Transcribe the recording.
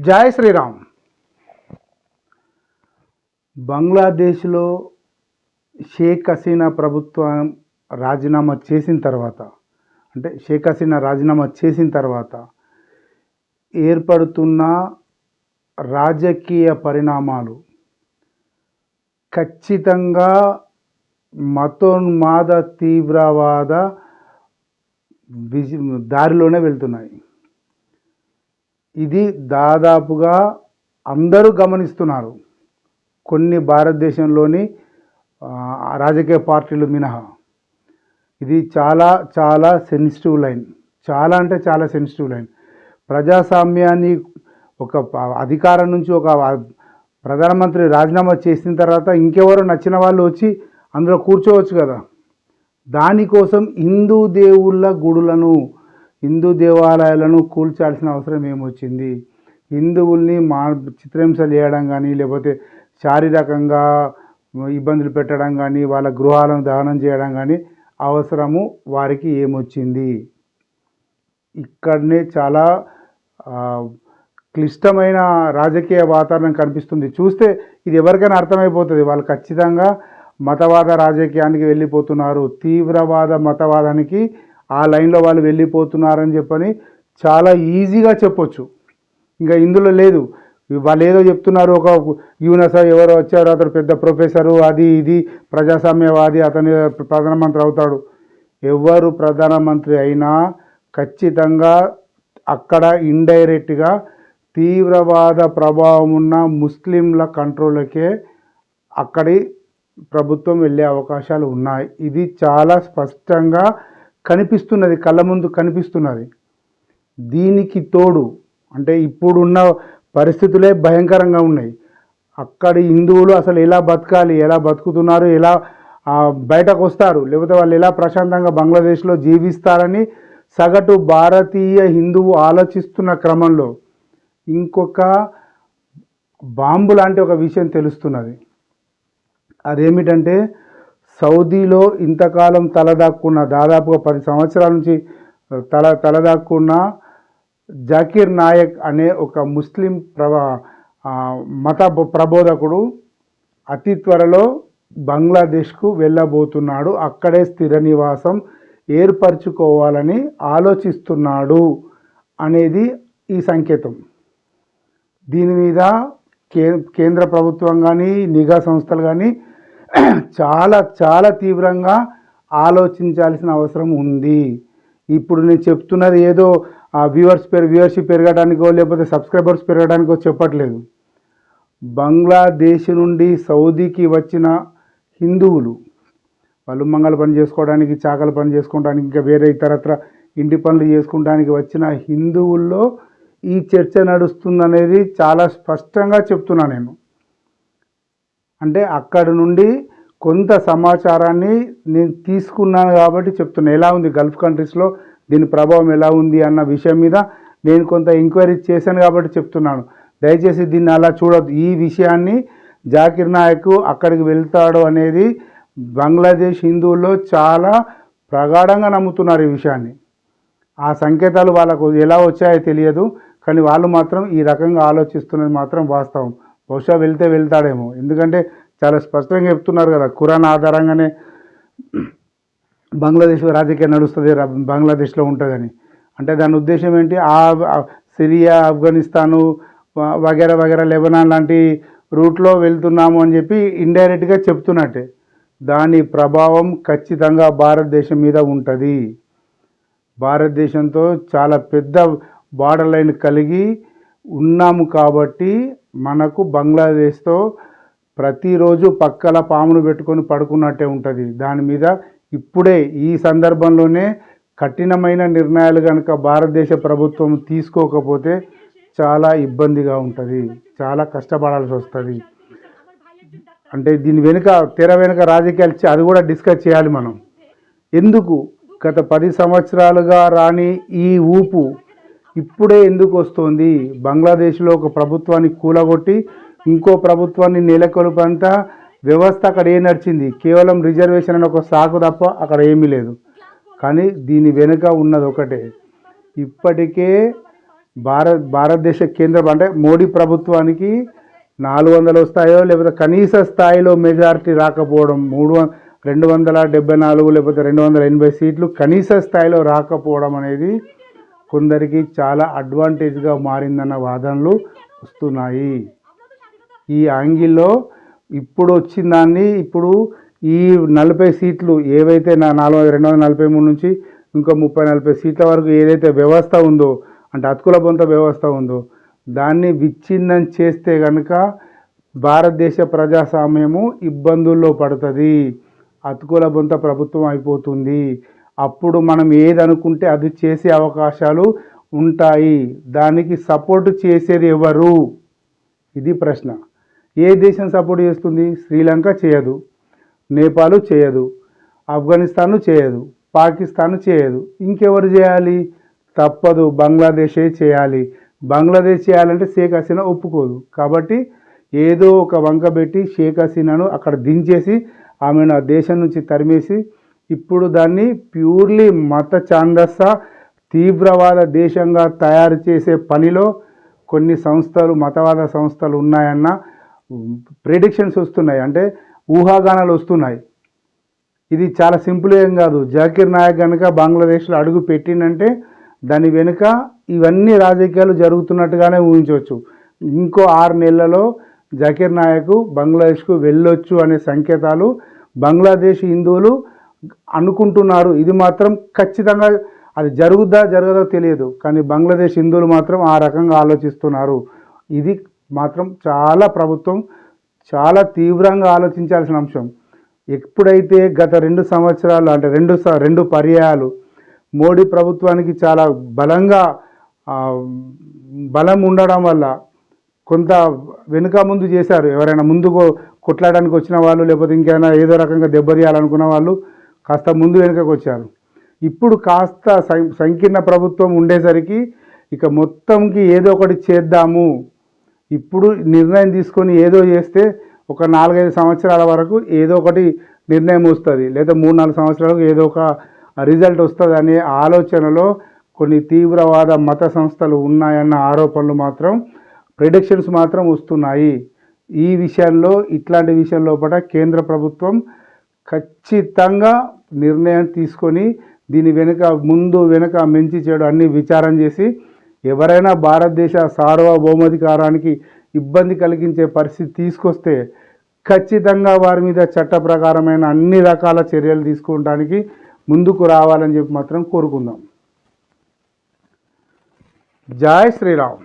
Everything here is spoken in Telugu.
జై శ్రీరామ్. బంగ్లాదేశ్లో షేక్ హసీనా ప్రభుత్వం రాజీనామా చేసిన తర్వాత, అంటే షేక్ హసీనా రాజీనామా చేసిన తర్వాత ఏర్పడుతున్న రాజకీయ పరిణామాలు ఖచ్చితంగా మతోన్మాద తీవ్రవాద దారిలోనే వెళ్తున్నాయి. ఇది దాదాపుగా అందరూ గమనిస్తున్నారు, కొన్ని భారతదేశంలోని రాజకీయ పార్టీలు మినహా. ఇది చాలా చాలా సెన్సిటివ్ లైన్, చాలా అంటే చాలా సెన్సిటివ్ లైన్. ప్రజాస్వామ్యాన్ని ఒక అధికారం నుంచి ఒక ప్రధానమంత్రి రాజీనామా చేసిన తర్వాత ఇంకెవరో నచ్చిన వాళ్ళు వచ్చి అందులో కూర్చోవచ్చు కదా. దానికోసం హిందూ దేవుళ్ళ గుడులను, హిందూ దేవాలయాలను కూల్చాల్సిన అవసరం ఏమొచ్చింది? హిందువుల్ని చిత్రహింసలు చేయడం కానీ, లేకపోతే శారీరకంగా ఇబ్బందులు పెట్టడం కానీ, వాళ్ళ గృహాలను దహనం చేయడం కానీ అవసరము వారికి ఏమొచ్చింది? ఇక్కడనే చాలా క్లిష్టమైన రాజకీయ వాతావరణం కనిపిస్తుంది. చూస్తే ఇది ఎవరికైనా అర్థమైపోతుంది, వాళ్ళు ఖచ్చితంగా మతవాద రాజకీయానికి వెళ్ళిపోతున్నారు, తీవ్రవాద మతవాదానికి ఆ లైన్లో వాళ్ళు వెళ్ళిపోతున్నారని చెప్పని చాలా ఈజీగా చెప్పొచ్చు. ఇంకా ఇందులో లేదు, వాళ్ళు ఏదో చెప్తున్నారు, ఒక యూనస్ ఎవరో వచ్చారు, అతడు పెద్ద ప్రొఫెసరు, అది ఇది ప్రజాస్వామ్యవాది, అతని ప్రధానమంత్రి అవుతాడు. ఎవరు ప్రధానమంత్రి అయినా ఖచ్చితంగా అక్కడ ఇండైరెక్ట్గా తీవ్రవాద ప్రభావం ఉన్న ముస్లింల కంట్రోల్కే అక్కడి ప్రభుత్వం వెళ్ళే అవకాశాలు ఉన్నాయి. ఇది చాలా స్పష్టంగా కనిపిస్తున్నది, కళ్ళ ముందు కనిపిస్తున్నది. దీనికి తోడు అంటే ఇప్పుడున్న పరిస్థితులే భయంకరంగా ఉన్నాయి. అక్కడి హిందువులు అసలు ఎలా బతకాలి, ఎలా బతుకుతున్నారు, ఎలా బయటకు వస్తారు, లేకపోతే వాళ్ళు ఎలా ప్రశాంతంగా బంగ్లాదేశ్లో జీవిస్తారని సగటు భారతీయ హిందువు ఆలోచిస్తున్న క్రమంలో ఇంకొక బాంబు లాంటి ఒక విషయం తెలుస్తున్నది. అదేమిటంటే, సౌదీలో ఇంతకాలం తలదాక్కున్న, దాదాపుగా 10 సంవత్సరాల నుంచి తలదాక్కున్న జాకిర్ నాయక్ అనే ఒక ముస్లిం మత ప్రబోధకుడు అతి త్వరలో బంగ్లాదేశ్కు వెళ్ళబోతున్నాడు. అక్కడే స్థిర నివాసం ఏర్పరచుకోవాలని ఆలోచిస్తున్నాడు అనేది ఈ సంకేతం. దీని మీద కేంద్ర ప్రభుత్వం కానీ, నిఘా సంస్థలు కానీ చాలా చాలా తీవ్రంగా ఆలోచించాల్సిన అవసరం ఉంది. ఇప్పుడు నేను చెప్తున్నది ఏదో వ్యూవర్షిప్ పెరగడానికో లేకపోతే సబ్స్క్రైబర్స్ పెరగడానికో చెప్పట్లేదు. బంగ్లాదేశ్ నుండి సౌదీకి వచ్చిన హిందువులు, వాళ్ళు మంగళ పని చేసుకోవడానికి, చాకల పని చేసుకోవడానికి, ఇంకా వేరే ఇతరత్ర ఇంటి పనులు చేసుకోవడానికి వచ్చిన హిందువుల్లో ఈ చర్చ నడుస్తుందనేది చాలా స్పష్టంగా చెప్తున్నా నేను. అంటే అక్కడి నుండి కొంత సమాచారాన్ని నేను తీసుకున్నాను కాబట్టి చెప్తున్నా. ఎలా ఉంది గల్ఫ్ కంట్రీస్లో దీని ప్రభావం ఎలా ఉంది అన్న విషయం మీద నేను కొంత ఎంక్వైరీ చేశాను కాబట్టి చెప్తున్నాను. దయచేసి దీన్ని అలా చూడొద్దు. ఈ విషయాన్ని జాకిర్ నాయక్ అక్కడికి వెళ్తాడు అనేది బంగ్లాదేశ్ హిందువుల్లో చాలా ప్రగాఢంగా నమ్ముతున్నారు ఈ విషయాన్ని. ఆ సంకేతాలు వాళ్ళకు ఎలా వచ్చాయో తెలియదు, కానీ వాళ్ళు మాత్రం ఈ రకంగా ఆలోచిస్తున్నది మాత్రం వాస్తవం. బహుశా వెళ్తాడేమో, ఎందుకంటే చాలా స్పష్టంగా చెప్తున్నారు కదా, ఖురాన్ ఆధారంగానే బంగ్లాదేశ్ రాజకీయం నడుస్తుంది, బంగ్లాదేశ్లో ఉంటుందని. అంటే దాని ఉద్దేశం ఏంటి? సిరియా, ఆఫ్ఘనిస్తాను వగేరా వగేరా, లెబనాన్ లాంటి రూట్లో వెళ్తున్నాము అని చెప్పి ఇండైరెక్ట్గా చెప్తున్నట్టే. దాని ప్రభావం ఖచ్చితంగా భారతదేశం మీద ఉంటుంది. భారతదేశంతో చాలా పెద్ద బార్డర్ లైన్ కలిగి ఉన్నాము కాబట్టి మనకు బంగ్లాదేశ్తో ప్రతిరోజు పక్కల పామును పెట్టుకొని పడుకున్నట్టే ఉంటుంది. దాని మీద ఇప్పుడే ఈ సందర్భంలోనే కఠినమైన నిర్ణయాలు కనుక భారతదేశ ప్రభుత్వం తీసుకోకపోతే చాలా ఇబ్బందిగా ఉంటుంది, చాలా కష్టపడాల్సి వస్తుంది. అంటే దీని తెర వెనుక రాజకీయాలు అది కూడా డిస్కస్ చేయాలి మనం. ఎందుకు గత 10 సంవత్సరాలుగా రాని ఈ ఊపు ఇప్పుడే ఎందుకు వస్తుంది? బంగ్లాదేశ్లో ఒక ప్రభుత్వాన్ని కూలగొట్టి ఇంకో ప్రభుత్వాన్ని నెలకొల్పంత వ్యవస్థ అక్కడ నడిచింది. కేవలం రిజర్వేషన్ అని ఒక సాకు తప్ప అక్కడ ఏమీ లేదు. కానీ దీని వెనుక ఉన్నది ఒకటే, ఇప్పటికే భారతదేశ కేంద్ర అంటే మోడీ ప్రభుత్వానికి 400 వస్తాయో లేకపోతే కనీస స్థాయిలో మెజారిటీ రాకపోవడం 274 లేకపోతే 280 సీట్లు కనీస స్థాయిలో రాకపోవడం అనేది కొందరికి చాలా అడ్వాంటేజ్గా మారిందన్న వాదనలు వస్తున్నాయి. ఈ యాంగిల్లో ఇప్పుడు వచ్చిన దాన్ని ఇప్పుడు ఈ 40 సీట్లు ఏవైతే 243 నుంచి ఇంకా 30-40 సీట్ల వరకు ఏదైతే వ్యవస్థ ఉందో అంటే అతుకుల బొంత వ్యవస్థ ఉందో దాన్ని విచ్ఛిన్నం చేస్తే కనుక భారతదేశ ప్రజాస్వామ్యము ఇబ్బందుల్లో పడుతుంది, అతుకుల బొంత ప్రభుత్వం అయిపోతుంది. అప్పుడు మనం ఏది అనుకుంటే అది చేసే అవకాశాలు ఉంటాయి. దానికి సపోర్ట్ చేసేది ఎవరు? ఇది ప్రశ్న. ఏ దేశం సపోర్ట్ చేస్తుంది? శ్రీలంక చేయదు, నేపాల్ చేయదు, ఆఫ్ఘనిస్తాన్ చేయదు, పాకిస్తాన్ చేయదు. ఇంకెవరు చేయాలి? తప్పదు, బంగ్లాదేశే చేయాలి. బంగ్లాదేశ్ చేయాలంటే షేక్ హసీనా ఒప్పుకోదు. కాబట్టి ఏదో ఒక వంక పెట్టి షేక్ హసీనాను అక్కడ దించేసి ఆమెను ఆ దేశం నుంచి తరిమేసి ఇప్పుడు దాన్ని ప్యూర్లీ మత ఛాందస తీవ్రవాద దేశంగా తయారు చేసే పనిలో కొన్ని సంస్థలు, మతవాద సంస్థలు ఉన్నాయన్న ప్రెడిక్షన్స్ వస్తున్నాయి, అంటే ఊహాగానాలు వస్తున్నాయి. ఇది చాలా సింపుల్ ఏం కాదు. జాకిర్ నాయక్ కనుక బంగ్లాదేశ్లో అడుగు పెట్టిందంటే దాని వెనుక ఇవన్నీ రాజకీయాలు జరుగుతున్నట్టుగానే ఊహించవచ్చు. ఇంకో 6 నెలలలో జాకిర్ నాయక్ బంగ్లాదేశ్కు వెళ్ళొచ్చు అనే సంకేతాలు బంగ్లాదేశ్ హిందువులు అనుకుంటున్నారు. ఇది మాత్రం ఖచ్చితంగా అది జరగదో తెలియదు, కానీ బంగ్లాదేశ్ హిందువులు మాత్రం ఆ రకంగా ఆలోచిస్తున్నారు. ఇది మాత్రం ప్రభుత్వం చాలా తీవ్రంగా ఆలోచించాల్సిన అంశం. ఎప్పుడైతే గత 2 సంవత్సరాలు అంటే 2 పర్యాయాలు మోడీ ప్రభుత్వానికి చాలా బలం ఉండడం వల్ల కొంత వెనుక ముందు చేశారు. ఎవరైనా ముందుకు కొట్లాడడానికి వచ్చిన వాళ్ళు లేకపోతే ఇంకైనా ఏదో రకంగా దెబ్బతీయాలనుకున్న వాళ్ళు కాస్త ముందు వెనుకకు వచ్చారు. ఇప్పుడు కాస్త సంకీర్ణ ప్రభుత్వం ఉండేసరికి ఇక మొత్తంకి ఏదో ఒకటి చేద్దాము, ఇప్పుడు నిర్ణయం తీసుకొని ఏదో చేస్తే ఒక 4-5 సంవత్సరాల వరకు ఏదో ఒకటి నిర్ణయం వస్తుంది, లేదా 3-4 సంవత్సరాలకు ఏదో ఒక రిజల్ట్ వస్తుంది అనే ఆలోచనలో కొన్ని తీవ్రవాద మత సంస్థలు ఉన్నాయన్న ఆరోపణలు మాత్రం, ప్రెడిక్షన్స్ మాత్రం వస్తున్నాయి. ఈ విషయంలో ఇట్లాంటి విషయం లోపల కేంద్ర ప్రభుత్వం ఖచ్చితంగా నిర్ణయం తీసుకొని దీని ముందు వెనుక మంచి చెడు అన్ని విచారం చేసి ఎవరైనా భారతదేశ సార్వభౌమాధికారానికి ఇబ్బంది కలిగించే పరిస్థితి తీసుకొస్తే ఖచ్చితంగా వారి మీద చట్ట ప్రకారమైన అన్ని రకాల చర్యలు తీసుకోవడానికి ముందుకు రావాలని చెప్పి మాత్రం కోరుకుందాం. జై శ్రీరామ్.